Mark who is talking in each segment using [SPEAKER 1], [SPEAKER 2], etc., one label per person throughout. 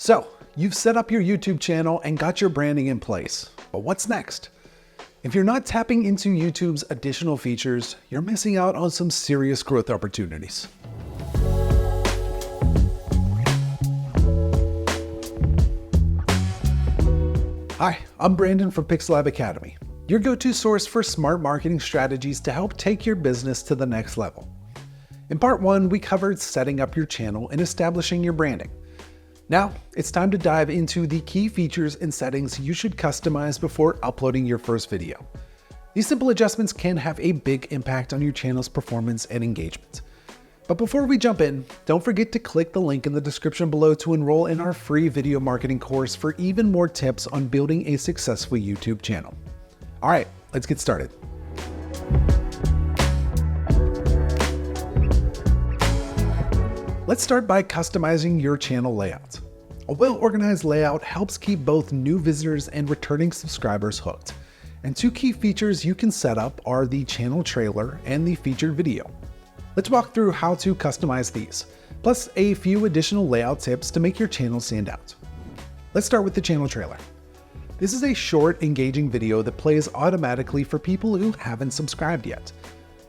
[SPEAKER 1] So, you've set up your YouTube channel and got your branding in place, but what's next? If you're not tapping into YouTube's additional features, you're missing out on some serious growth opportunities. Hi, I'm Brandon from Pixel Academy, your go-to source for smart marketing strategies to help take your business to the next level. In part 1, we covered setting up your channel and establishing your branding. Now, it's time to dive into the key features and settings you should customize before uploading your first video. These simple adjustments can have a big impact on your channel's performance and engagement. But before we jump in, don't forget to click the link in the description below to enroll in our free video marketing course for even more tips on building a successful YouTube channel. All right, let's get started. Let's start by customizing your channel layout. A well-organized layout helps keep both new visitors and returning subscribers hooked. And two key features you can set up are the channel trailer and the featured video. Let's walk through how to customize these, plus a few additional layout tips to make your channel stand out. Let's start with the channel trailer. This is a short, engaging video that plays automatically for people who haven't subscribed yet.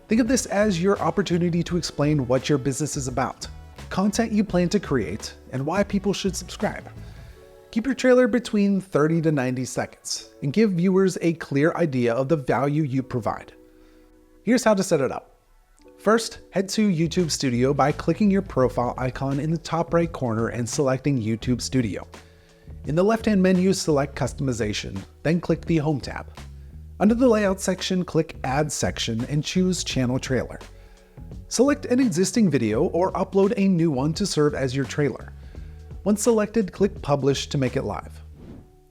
[SPEAKER 1] Think of this as your opportunity to explain what your business is about, content you plan to create, and why people should subscribe. Keep your trailer between 30 to 90 seconds and give viewers a clear idea of the value you provide. Here's how to set it up. First, head to YouTube Studio by clicking your profile icon in the top right corner and selecting YouTube Studio. In the left-hand menu, select Customization, then click the Home tab. Under the Layout section, click Add section and choose Channel Trailer. Select an existing video or upload a new one to serve as your trailer. Once selected, click Publish to make it live.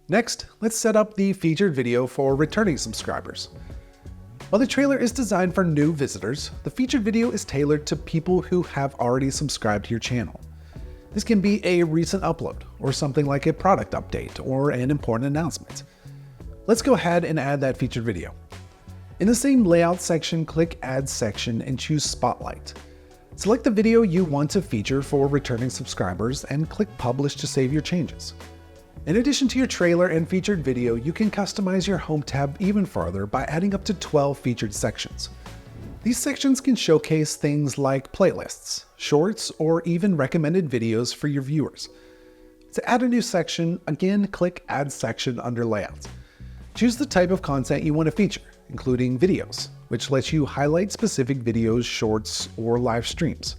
[SPEAKER 1] Next, let's set up the featured video for returning subscribers. While the trailer is designed for new visitors, the featured video is tailored to people who have already subscribed to your channel. This can be a recent upload, or something like a product update, or an important announcement. Let's go ahead and add that featured video. In the same layout section, click Add section and choose Spotlight. Select the video you want to feature for returning subscribers and click Publish to save your changes. In addition to your trailer and featured video, you can customize your Home tab even further by adding up to 12 featured sections. These sections can showcase things like playlists, shorts, or even recommended videos for your viewers. To add a new section, again click Add section under Layout. Choose the type of content you want to feature, including videos, which lets you highlight specific videos, shorts, or live streams.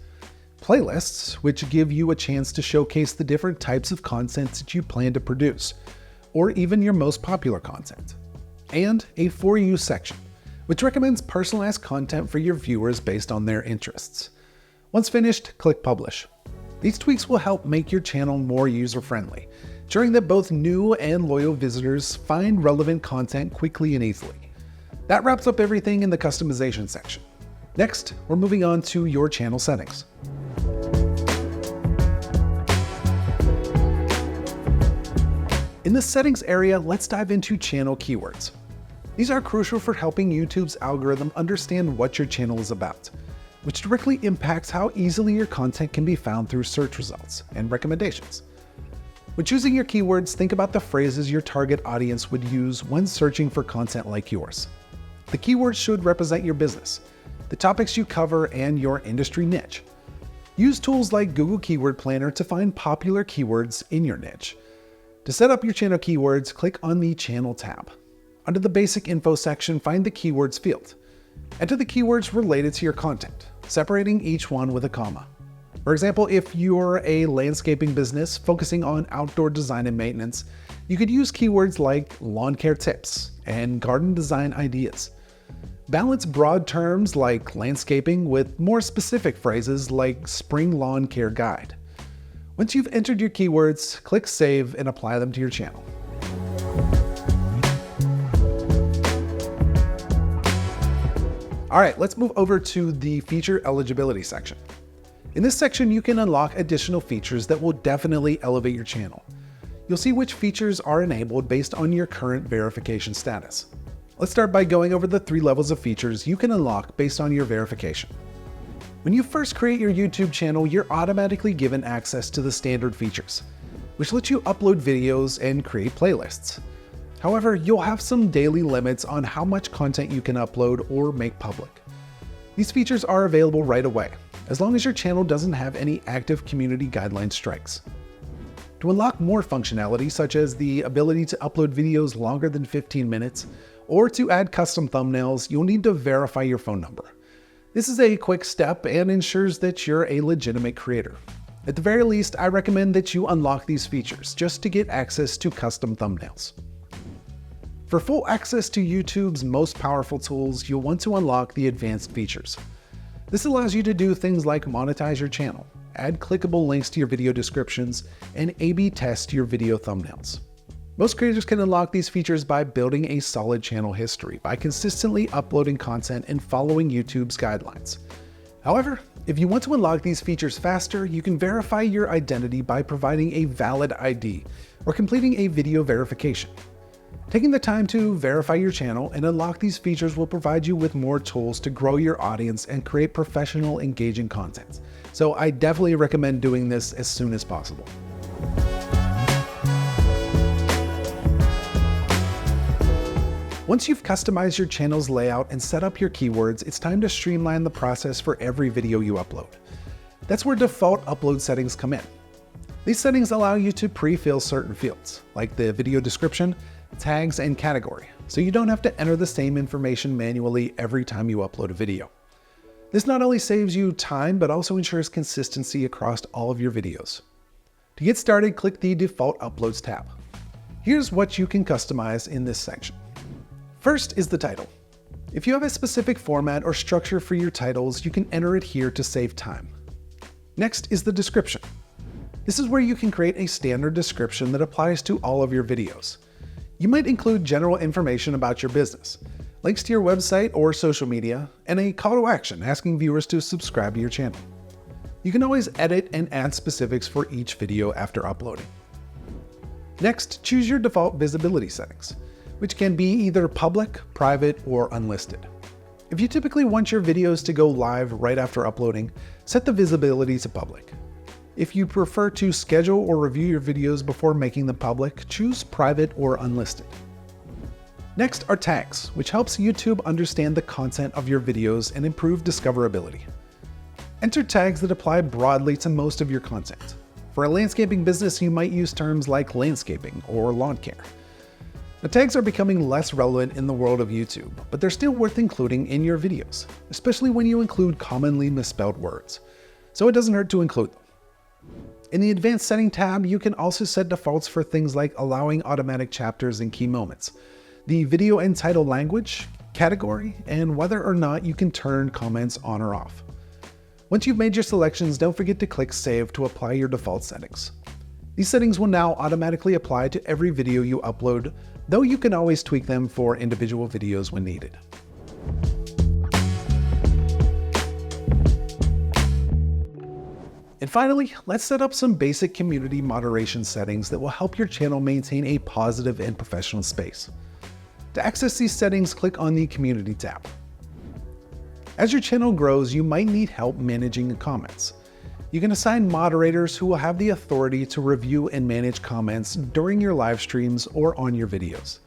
[SPEAKER 1] Playlists, which give you a chance to showcase the different types of content that you plan to produce, or even your most popular content. And a For You section, which recommends personalized content for your viewers based on their interests. Once finished, click Publish. These tweaks will help make your channel more user-friendly, ensuring that both new and loyal visitors find relevant content quickly and easily. That wraps up everything in the customization section. Next, we're moving on to your channel settings. In the settings area, let's dive into channel keywords. These are crucial for helping YouTube's algorithm understand what your channel is about, which directly impacts how easily your content can be found through search results and recommendations. When choosing your keywords, think about the phrases your target audience would use when searching for content like yours. The keywords should represent your business, the topics you cover, and your industry niche. Use tools like Google Keyword Planner to find popular keywords in your niche. To set up your channel keywords, click on the Channel tab. Under the Basic Info section, find the Keywords field. Enter the keywords related to your content, separating each one with a comma. For example, if you're a landscaping business focusing on outdoor design and maintenance, you could use keywords like lawn care tips and garden design ideas. Balance broad terms like landscaping with more specific phrases like spring lawn care guide. Once you've entered your keywords, click Save and apply them to your channel. All right, let's move over to the feature eligibility section. In this section, you can unlock additional features that will definitely elevate your channel. You'll see which features are enabled based on your current verification status. Let's start by going over the 3 levels of features you can unlock based on your verification. When you first create your YouTube channel, you're automatically given access to the standard features. which lets you upload videos and create playlists. However, you'll have some daily limits on how much content you can upload or make public. These features are available right away, as long as your channel doesn't have any active community guideline strikes. To unlock more functionality, such as the ability to upload videos longer than 15 minutes, or to add custom thumbnails, you'll need to verify your phone number. This is a quick step and ensures that you're a legitimate creator. At the very least, I recommend that you unlock these features just to get access to custom thumbnails. For full access to YouTube's most powerful tools, you'll want to unlock the advanced features. This allows you to do things like monetize your channel, add clickable links to your video descriptions, and A/B test your video thumbnails. Most creators can unlock these features by building a solid channel history, by consistently uploading content and following YouTube's guidelines. However, if you want to unlock these features faster, you can verify your identity by providing a valid ID or completing a video verification. Taking the time to verify your channel and unlock these features will provide you with more tools to grow your audience and create professional, engaging content. So I definitely recommend doing this as soon as possible. Once you've customized your channel's layout and set up your keywords, it's time to streamline the process for every video you upload. That's where default upload settings come in. These settings allow you to pre-fill certain fields, like the video description, tags, and category, so you don't have to enter the same information manually every time you upload a video. This not only saves you time, but also ensures consistency across all of your videos. To get started, click the Default Uploads tab. Here's what you can customize in this section. First is the title. If you have a specific format or structure for your titles, you can enter it here to save time. Next is the description. This is where you can create a standard description that applies to all of your videos. You might include general information about your business, links to your website or social media, and a call to action asking viewers to subscribe to your channel. You can always edit and add specifics for each video after uploading. Next, choose your default visibility settings, which can be either public, private, or unlisted. If you typically want your videos to go live right after uploading, set the visibility to public. If you prefer to schedule or review your videos before making them public, choose private or unlisted. Next are tags, which helps YouTube understand the content of your videos and improve discoverability. Enter tags that apply broadly to most of your content. For a landscaping business, you might use terms like landscaping or lawn care. The tags are becoming less relevant in the world of YouTube, but they're still worth including in your videos, especially when you include commonly misspelled words. So it doesn't hurt to include them. In the Advanced Setting tab, you can also set defaults for things like allowing automatic chapters and key moments, the video and title language, category, and whether or not you can turn comments on or off. Once you've made your selections, don't forget to click Save to apply your default settings. These settings will now automatically apply to every video you upload, though you can always tweak them for individual videos when needed. And finally, let's set up some basic community moderation settings that will help your channel maintain a positive and professional space. To access these settings, click on the Community tab. As your channel grows, you might need help managing the comments. You can assign moderators who will have the authority to review and manage comments during your live streams or on your videos.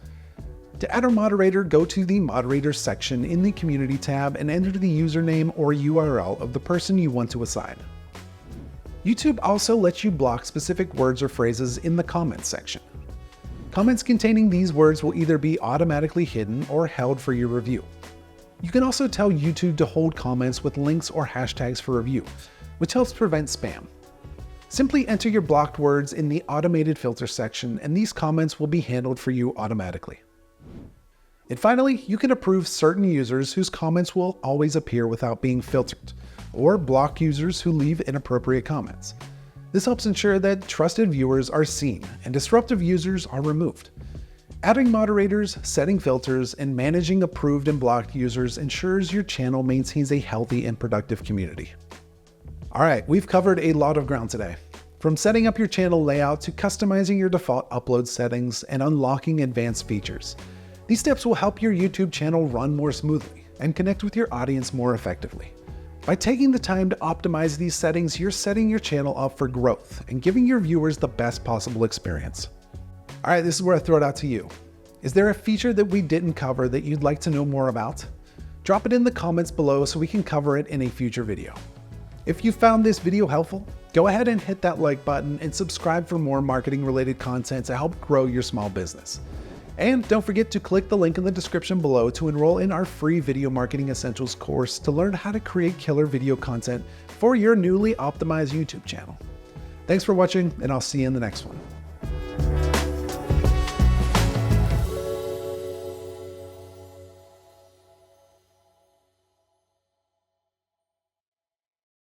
[SPEAKER 1] To add a moderator, go to the Moderators section in the Community tab and enter the username or URL of the person you want to assign. YouTube also lets you block specific words or phrases in the comments section. Comments containing these words will either be automatically hidden or held for your review. You can also tell YouTube to hold comments with links or hashtags for review, which helps prevent spam. Simply enter your blocked words in the automated filter section and these comments will be handled for you automatically. And finally, you can approve certain users whose comments will always appear without being filtered, or block users who leave inappropriate comments. This helps ensure that trusted viewers are seen and disruptive users are removed. Adding moderators, setting filters, and managing approved and blocked users ensures your channel maintains a healthy and productive community. Alright, we've covered a lot of ground today. From setting up your channel layout to customizing your default upload settings and unlocking advanced features. These steps will help your YouTube channel run more smoothly and connect with your audience more effectively. By taking the time to optimize these settings, you're setting your channel up for growth and giving your viewers the best possible experience. All right, this is where I throw it out to you. Is there a feature that we didn't cover that you'd like to know more about? Drop it in the comments below so we can cover it in a future video. If you found this video helpful, go ahead and hit that like button and subscribe for more marketing related content to help grow your small business. And don't forget to click the link in the description below to enroll in our free Video Marketing Essentials course to learn how to create killer video content for your newly optimized YouTube channel. Thanks for watching, and I'll see you in the next one.